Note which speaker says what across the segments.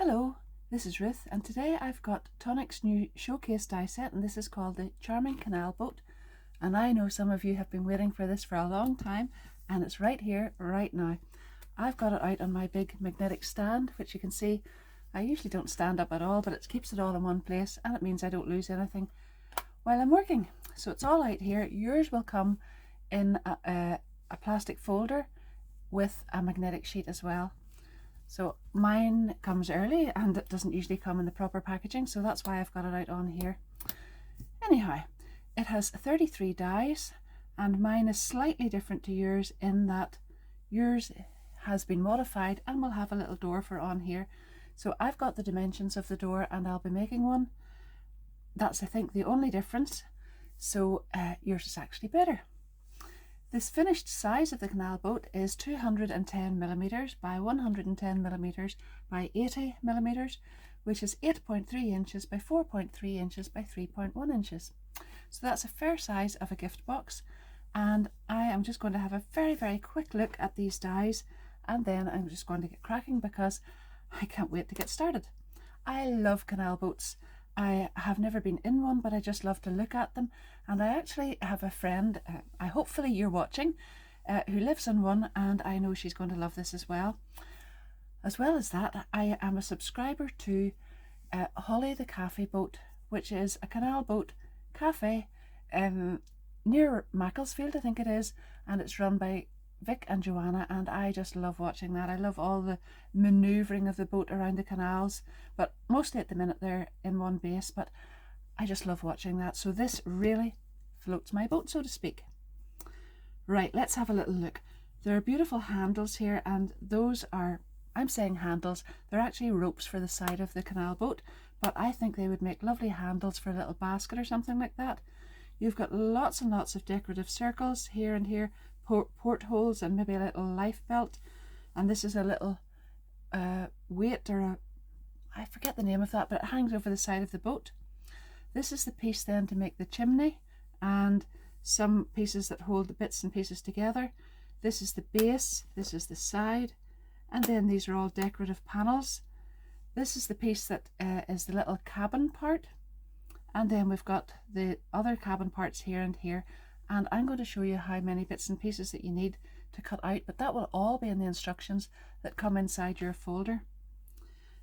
Speaker 1: Hello, this is Ruth, and today I've got Tonic's new showcase die set, and this is called the Charming Canal boat. And I know some of you have been waiting for this for a long time, and it's right here, right now. I've got it out on my big magnetic stand, which you can see I usually don't stand up at all, but it keeps it all in one place, and it means I don't lose anything while I'm working. So it's all out here. Yours will come in a plastic folder with a magnetic sheet as well. So mine comes early and it doesn't usually come in the proper packaging, so that's why I've got it out on here. Anyhow, it has 33 dies, and mine is slightly different to yours in that yours has been modified and will have a little door for on here. So I've got the dimensions of the door and I'll be making one. That's, I think, the only difference. So yours is actually better. This finished size of the canal boat is 210mm by 110mm by 80mm, which is 8.3 inches by 4.3 inches by 3.1 inches. So that's a fair size of a gift box, and I am just going to have a very quick look at these dies, and then I'm just going to get cracking because I can't wait to get started. I love canal boats. I have never been in one, but I just love to look at them, and I actually have a friend, hopefully you're watching, who lives in one, and I know she's going to love this as well. As well as that, I am a subscriber to Holly the Cafe Boat, which is a canal boat cafe near Macclesfield, I think it is, and it's run by Vic and Joanna, and I just love watching that. I love all the manoeuvring of the boat around the canals, but mostly at the minute they're in one base, but I just love watching that. So this really floats my boat, so to speak. Right, let's have a little look. There are beautiful handles here, and those are, I'm saying handles, they're actually ropes for the side of the canal boat, but I think they would make lovely handles for a little basket or something like that. You've got lots and lots of decorative circles here and here, portholes, and maybe a little life belt, and this is a little weight, or I forget the name of that, but it hangs over the side of the boat. This is the piece then to make the chimney, and some pieces that hold the bits and pieces together. This is the base, this is the side, and then these are all decorative panels. This is the piece that is the little cabin part, and then we've got the other cabin parts here and here. And I'm going to show you how many bits and pieces that you need to cut out, but that will all be in the instructions that come inside your folder.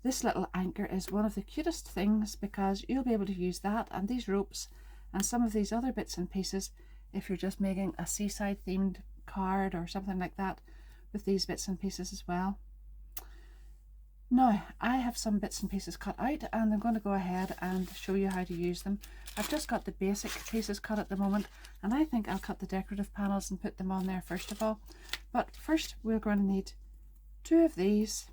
Speaker 1: This little anchor is one of the cutest things because you'll be able to use that and these ropes and some of these other bits and pieces if you're just making a seaside themed card or something like that with these bits and pieces as well. Now, I have some bits and pieces cut out, and I'm going to go ahead and show you how to use them. I've just got the basic pieces cut at the moment, and I think I'll cut the decorative panels and put them on there first of all. But first we're going to need two of these,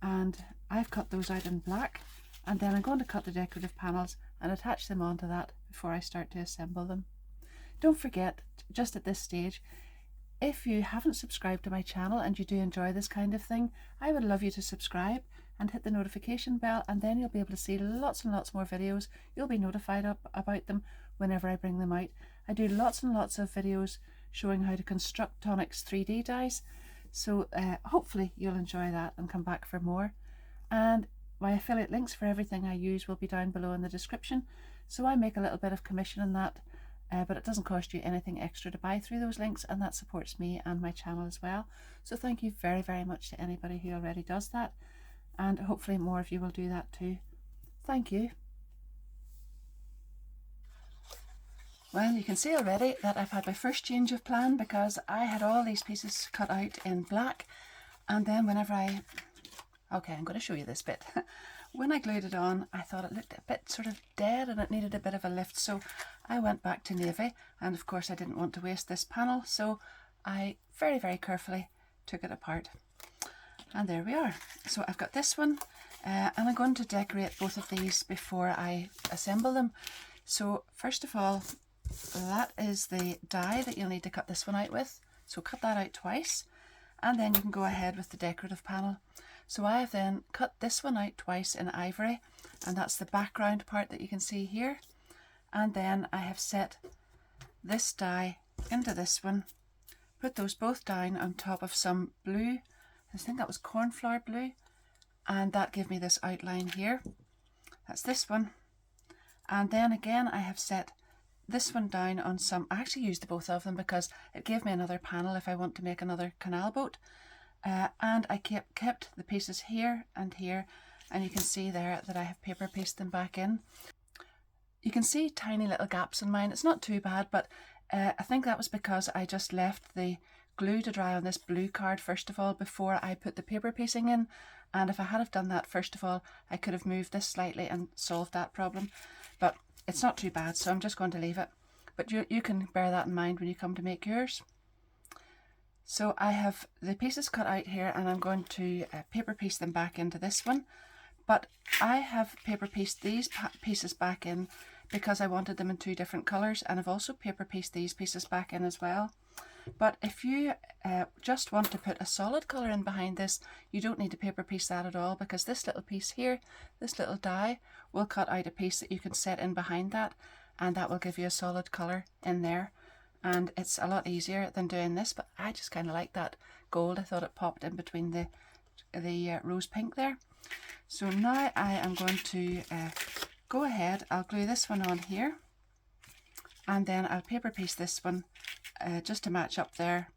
Speaker 1: and I've cut those out in black, and then I'm going to cut the decorative panels and attach them onto that before I start to assemble them. Don't forget, just at this stage, if you haven't subscribed to my channel and you do enjoy this kind of thing, I would love you to subscribe and hit the notification bell, and then you'll be able to see lots and lots more videos. You'll be notified about them whenever I bring them out. I do lots and lots of videos showing how to construct Tonic's 3D dies, so hopefully you'll enjoy that and come back for more. And my affiliate links for everything I use will be down below in the description, so I make a little bit of commission on that. But it doesn't cost you anything extra to buy through those links, and that supports me and my channel as well. So thank you very much to anybody who already does that, and hopefully more of you will do that too. Thank you. Well, you can see already that I've had my first change of plan because I had all these pieces cut out in black, and then whenever okay, I'm going to show you this bit. When I glued it on, I thought it looked a bit sort of dead and it needed a bit of a lift, so I went back to navy, and of course I didn't want to waste this panel, so I very carefully took it apart. And there we are. So I've got this one, and I'm going to decorate both of these before I assemble them. So first of all, that is the die that you'll need to cut this one out with, so cut that out twice, and then you can go ahead with the decorative panel. So I have then cut this one out twice in ivory, and that's the background part that you can see here. And then I have set this die into this one, put those both down on top of some blue, I I think that was cornflower blue, and that gave me this outline here. That's this one. And then again I have set this one down on some, I actually used both of them because it gave me another panel if I want to make another canal boat. And I kept the pieces here and here, and you can see there that I have paper pieced them back in. You can see tiny little gaps in mine. It's not too bad, but I think that was because I just left the glue to dry on this blue card first of all before I put the paper piecing in, and if I had have done that first of all I could have moved this slightly and solved that problem, but it's not too bad, so I'm just going to leave it. But you can bear that in mind when you come to make yours. So I have the pieces cut out here, and I'm going to paper piece them back into this one. But I have paper pieced these pieces back in because I wanted them in two different colours, and I've also paper pieced these pieces back in as well. But if you just want to put a solid colour in behind this, you don't need to paper piece that at all, because this little piece here, this little die, will cut out a piece that you can set in behind that, and that will give you a solid colour in there. And it's a lot easier than doing this, but I just kind of like that gold. I thought it popped in between the rose pink there. So now I am going to go ahead, I'll glue this one on here, and then I'll paper piece this one just to match up there,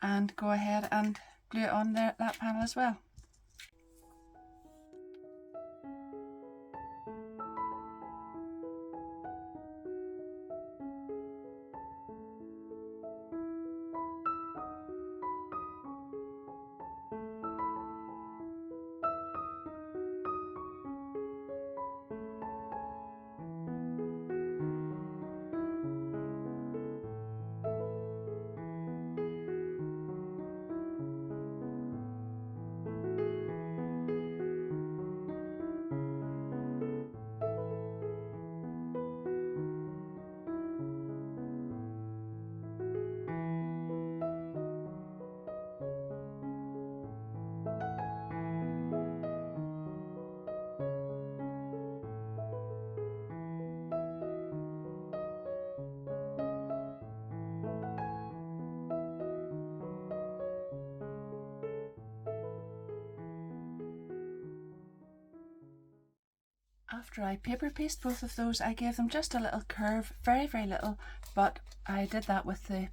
Speaker 1: and go ahead and glue it on there, that panel as well. After I paper pieced both of those, I gave them just a little curve, very, very little, but I did that with a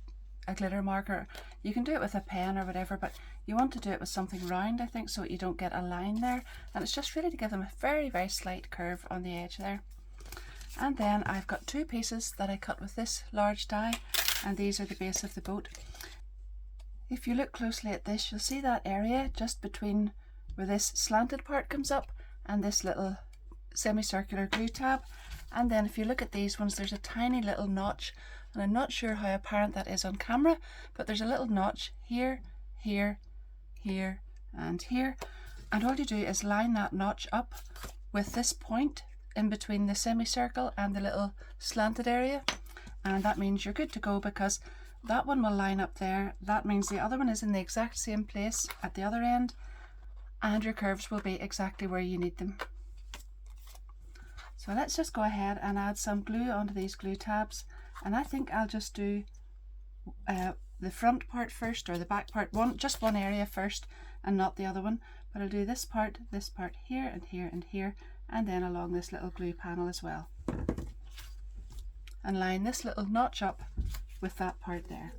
Speaker 1: glitter marker. You can do it with a pen or whatever, but you want to do it with something round, I think, so you don't get a line there. And it's just really to give them a very, very slight curve on the edge there. And then I've got two pieces that I cut with this large die, and these are the base of the boat. If you look closely at this, you'll see that area just between where this slanted part comes up and this little semicircular glue tab. And then if you look at these ones, there's a tiny little notch, and I'm not sure how apparent that is on camera, but there's a little notch here, here, here, and here. And all you do is line that notch up with this point in between the semicircle and the little slanted area, and that means you're good to go, because that one will line up there. That means the other one is in the exact same place at the other end, and your curves will be exactly where you need them. So let's just go ahead and add some glue onto these glue tabs, and I think I'll just do the front part first, or the back part, just one area first and not the other one, but I'll do this part here and here and here, and then along this little glue panel as well, and line this little notch up with that part there.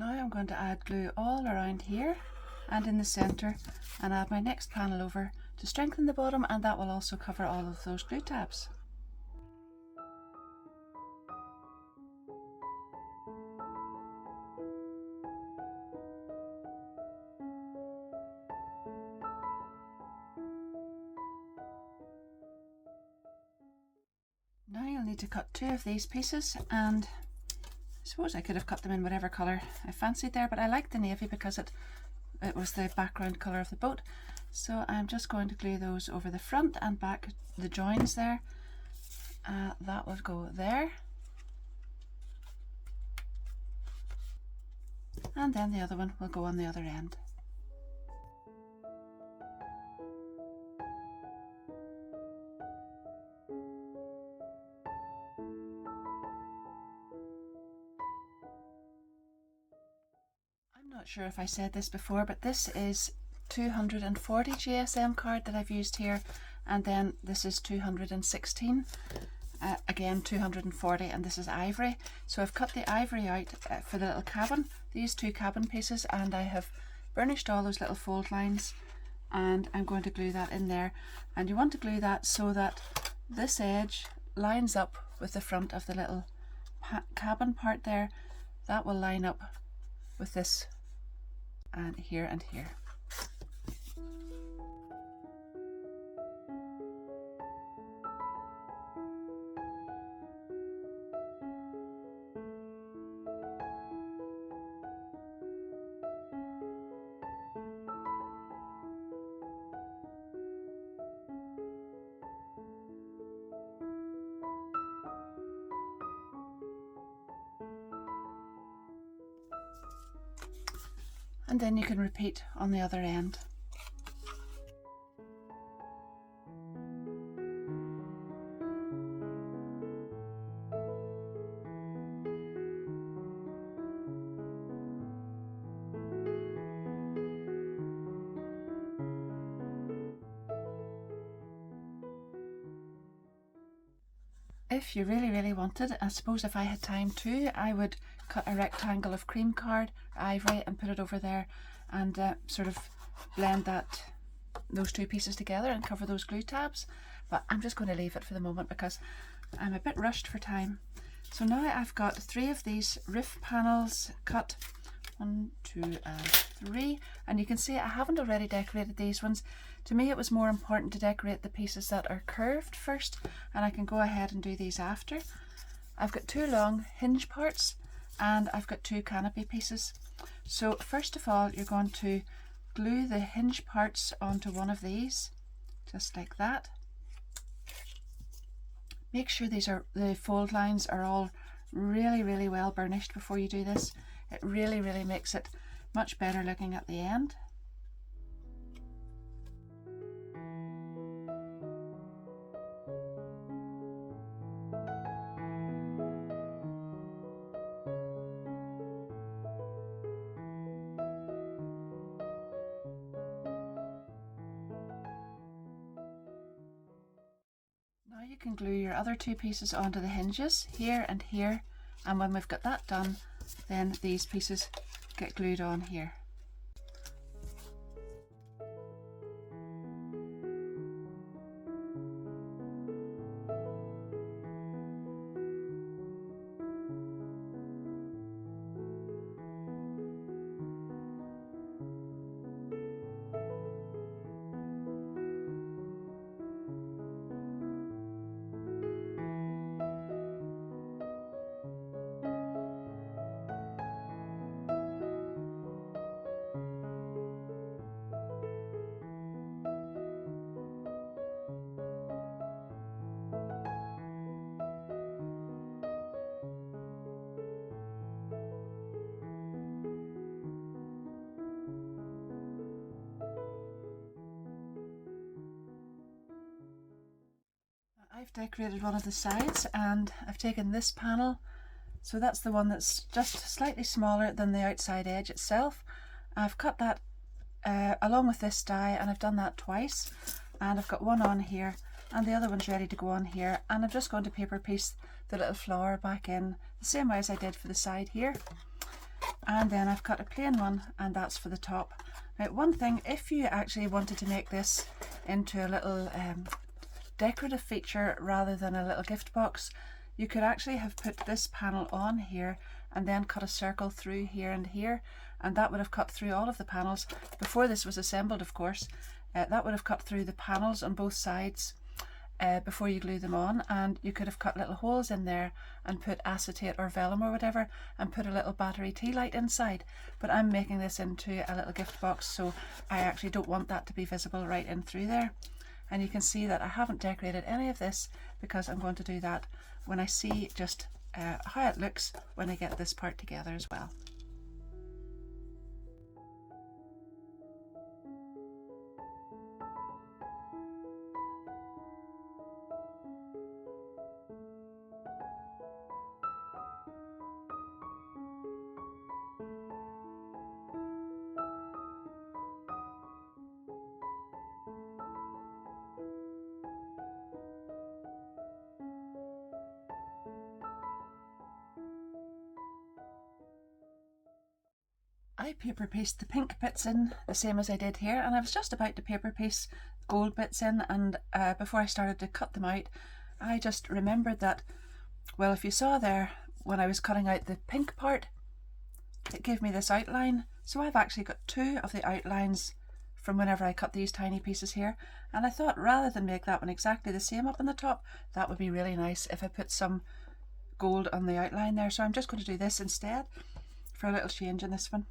Speaker 1: Now I'm going to add glue all around here and in the centre, and add my next panel over to strengthen the bottom, and that will also cover all of those glue tabs. Now you'll need to cut 2 of these pieces, and I suppose I could have cut them in whatever colour I fancied there, but I like the navy because it was the background colour of the boat. So I'm just going to glue those over the front and back, the joins there. That will go there. And then the other one will go on the other end. I'm not sure if I said this before, but this is 240 GSM card that I've used here, and then this is 216, again 240, and this is ivory. So I've cut the ivory out for the little cabin, these 2 cabin pieces, and I have burnished all those little fold lines, and I'm going to glue that in there. And you want to glue that so that this edge lines up with the front of the little cabin part there. That will line up with this and here and here. And then you can repeat on the other end. If you really wanted, I suppose if I had time too, I would cut a rectangle of cream card, ivory, and put it over there, and sort of blend those 2 pieces together and cover those glue tabs. But I'm just going to leave it for the moment because I'm a bit rushed for time. So now I've got 3 of these roof panels cut. 1, 2, and 3, and you can see I haven't already decorated these ones. To me it was more important to decorate the pieces that are curved first, and I can go ahead and do these after. I've got 2 long hinge parts, and I've got 2 canopy pieces. So first of all, you're going to glue the hinge parts onto one of these, just like that. Make sure the fold lines are all really well burnished before you do this. It really makes it much better looking at the end. Now you can glue your other 2 pieces onto the hinges here and here, and when we've got that done, then these pieces get glued on here. I've decorated one of the sides, and I've taken this panel, so that's the one that's just slightly smaller than the outside edge itself. I've cut that along with this die, and I've done that twice, and I've got one on here and the other one's ready to go on here, and I'm just going to paper piece the little flower back in the same way as I did for the side here. And then I've cut a plain one, and that's for the top. Now one thing, if you actually wanted to make this into a little decorative feature rather than a little gift box, you could actually have put this panel on here and then cut a circle through here and here, and that would have cut through all of the panels before this was assembled, of course. That would have cut through the panels on both sides before you glue them on, and you could have cut little holes in there and put acetate or vellum or whatever and put a little battery tea light inside. But I'm making this into a little gift box, so I actually don't want that to be visible right in through there. And you can see that I haven't decorated any of this because I'm going to do that when I see just how it looks when I get this part together as well. I paper pieced the pink bits in the same as I did here, and I was just about to paper piece gold bits in, and before I started to cut them out, I just remembered that, well, if you saw there when I was cutting out the pink part, it gave me this outline. So I've actually got two of the outlines from whenever I cut these tiny pieces here, and I thought rather than make that one exactly the same up on the top, that would be really nice if I put some gold on the outline there. So I'm just going to do this instead for a little change in this one.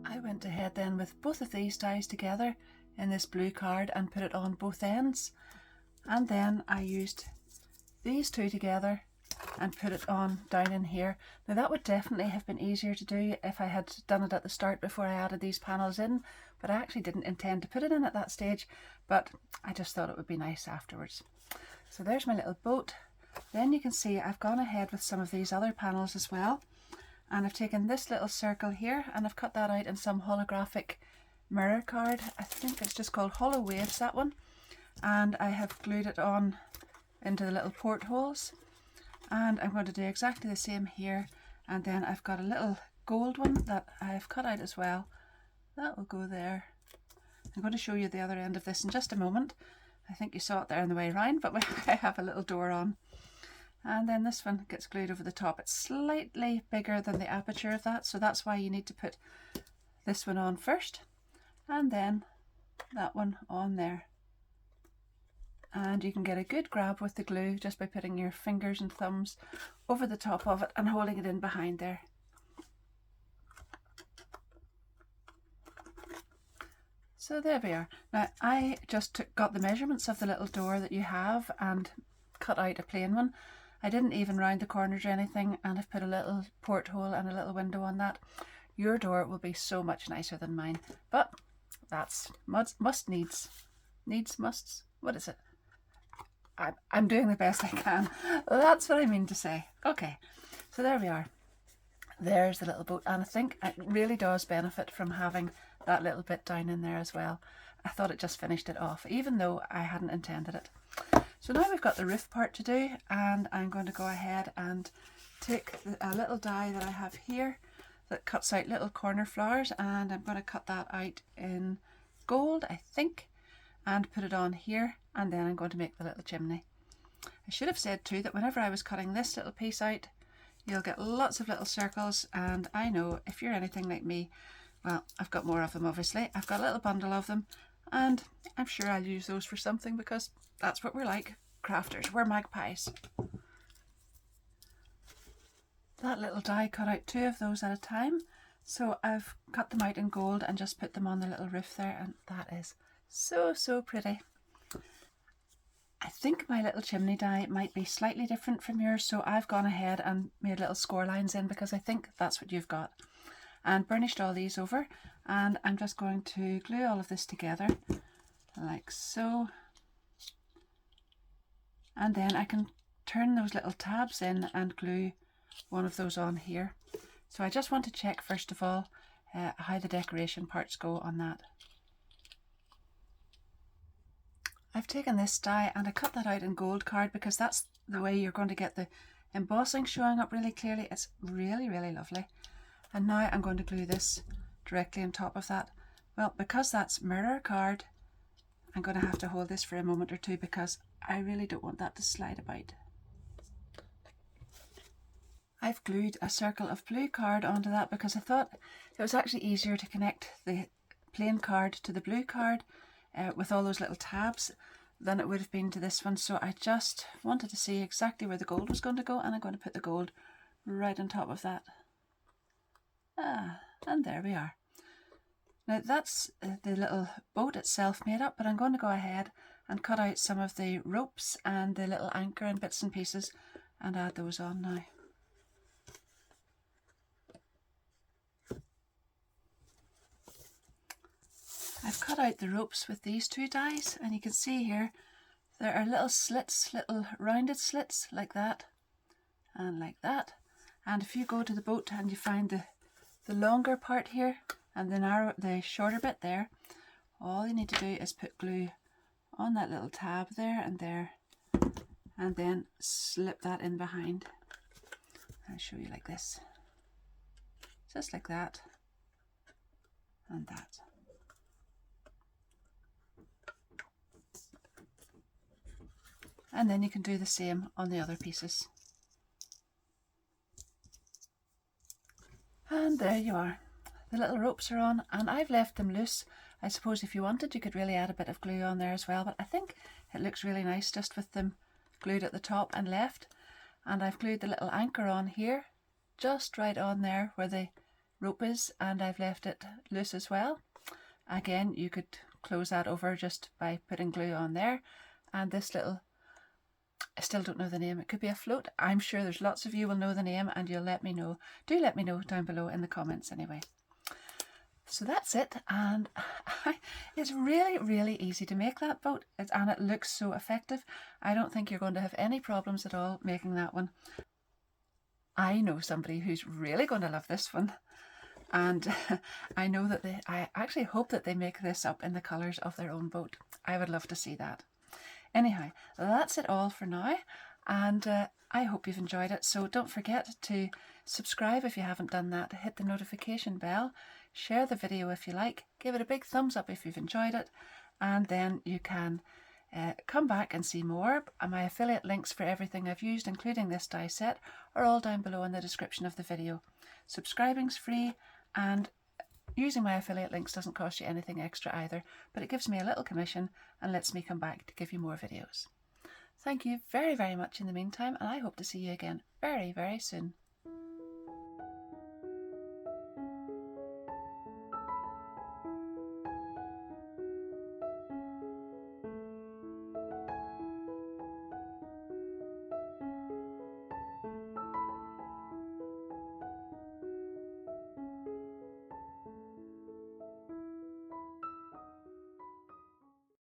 Speaker 1: I went ahead then with both of these dies together in this blue card and put it on both ends, and then I used these two together and put it on down in here. Now that would definitely have been easier to do if I had done it at the start before I added these panels in, but I actually didn't intend to put it in at that stage, but I just thought it would be nice afterwards. So there's my little boat. Then you can see I've gone ahead with some of these other panels as well. And I've taken this little circle here and I've cut that out in some holographic mirror card. I think it's just called Hollow Waves, that one. And I have glued it on into the little portholes. And I'm going to do exactly the same here. And then I've got a little gold one that I've cut out as well. That will go there. I'm going to show you the other end of this in just a moment. I think you saw it there on the way around, but I have a little door on. And then this one gets glued over the top. It's slightly bigger than the aperture of that, so that's why you need to put this one on first and then that one on there. And you can get a good grab with the glue just by putting your fingers and thumbs over the top of it and holding it in behind there. So there we are. Now I just got the measurements of the little door that you have and cut out a plain one. I didn't even round the corners or anything, and I've put a little porthole and a little window on that. Your door will be so much nicer than mine, but that's needs, musts. What is it? I'm doing the best I can. That's what I mean to say. Okay, so there we are. There's the little boat, and I think it really does benefit from having that little bit down in there as well. I thought it just finished it off, even though I hadn't intended it. So now we've got the roof part to do, and I'm going to go ahead and take a little die that I have here that cuts out little corner flowers, and I'm going to cut that out in gold, I think, and put it on here, and then I'm going to make the little chimney. I should have said too that whenever I was cutting this little piece out, you'll get lots of little circles, and I know if you're anything like me, well, I've got more of them obviously. I've got a little bundle of them, and I'm sure I'll use those for something because that's what we're like, crafters, we're magpies. That little die cut out two of those at a time, so I've cut them out in gold and just put them on the little roof there, and that is so pretty. I think my little chimney die might be slightly different from yours, so I've gone ahead and made little score lines in because I think that's what you've got, and burnished all these over, and I'm just going to glue all of this together like so. and then I can turn those little tabs in and glue one of those on here. So I just want to check first of all how the decoration parts go on that. I've taken this die and I cut that out in gold card because that's the way you're going to get the embossing showing up really clearly. It's really, really lovely. And now I'm going to glue this directly on top of that. Well, because that's mirror card, I'm going to have to hold this for a moment or two because I really don't want that to slide about. I've glued a circle of blue card onto that because I thought it was actually easier to connect the plain card to the blue card with all those little tabs than it would have been to this one. So I just wanted to see exactly where the gold was going to go, and I'm going to put the gold right on top of that. And there we are. Now that's the little boat itself made up, but I'm going to go ahead and cut out some of the ropes and the little anchor and bits and pieces and add those on now. I've cut out the ropes with these two dies, and you can see here there are little slits, little rounded slits like that and like that. And if you go to the boat and you find the longer part here and the shorter bit there, all you need to do is put glue on that little tab there, and then slip that in behind. I'll show you like this, just like that and that. And then you can do the same on the other pieces. And there you are. The little ropes are on, and I've left them loose. I suppose if you wanted, you could really add a bit of glue on there as well, but I think it looks really nice just with them glued at the top and left. And I've glued the little anchor on here, just right on there where the rope is, and I've left it loose as well. Again, you could close that over just by putting glue on there. And this little, I still don't know the name, it could be a float. I'm sure there's lots of you will know the name, and you'll let me know. Do let me know down below in the comments anyway. So that's it, and it's really, really easy to make that boat, and it looks so effective. I don't think you're going to have any problems at all making that one. I know somebody who's really going to love this one, and I know that I actually hope that they make this up in the colours of their own boat. I would love to see that. Anyhow, that's it all for now, and I hope you've enjoyed it. So don't forget to subscribe if you haven't done that, hit the notification bell, share the video if you like, give it a big thumbs up if you've enjoyed it, and then you can come back and see more. My affiliate links for everything I've used, including this die set, are all down below in the description of the video. Subscribing's free, and using my affiliate links doesn't cost you anything extra either, but it gives me a little commission and lets me come back to give you more videos. Thank you very, very much in the meantime, and I hope to see you again very, very soon.